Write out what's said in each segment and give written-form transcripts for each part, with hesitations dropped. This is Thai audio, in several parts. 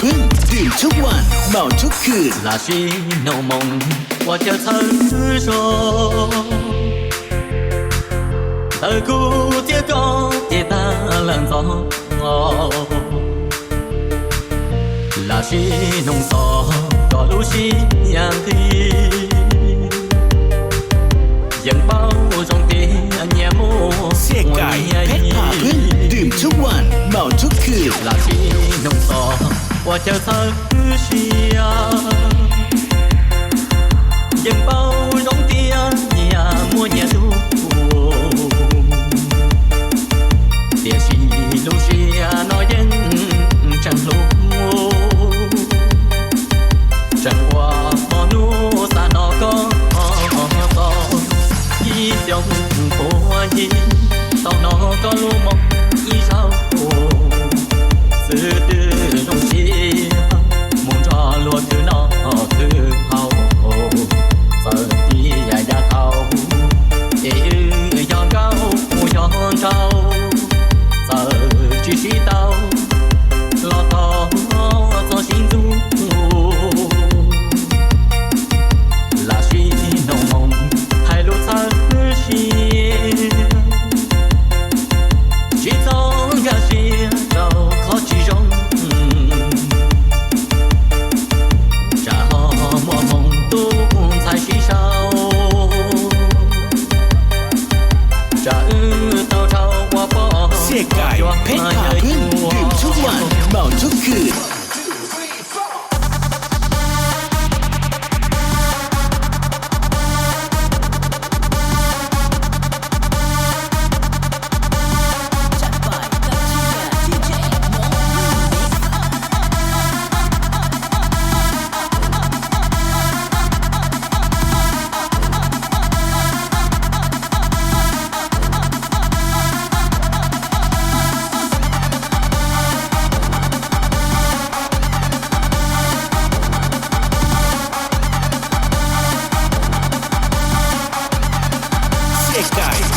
พึ่งดื่มทุกวันเมาทุกคืน那是no梦，我就曾说，得过这个的大人走，那是浓缩个路是样的，ยังเฝ้าจงเตียนแย่มัว เสียไก่เพชรพาพึ่งดื่มทุกวันเมาทุกคืน那是浓缩我就曾需要ยังเฝ้าจงเตียนแย่มัวแย่ดูเดี๋ยวสิลูเสียน้อยยังจังลูจังว่าพอนูสานอก็一种破译，到那个路梦一场火，是的东西，梦着落去那去好，这地呀呀高，也要高不要高，这只是到老到做心中。เสียไก่เพชรพาพึ่งดื่มทุกวันเมาทุกคืน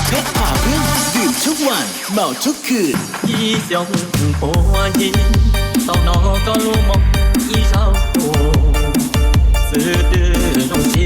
เพชรพาพึ่งดื่มทุกวันเมาทุกคืน一种破译，到那个路梦一场火，是的东西。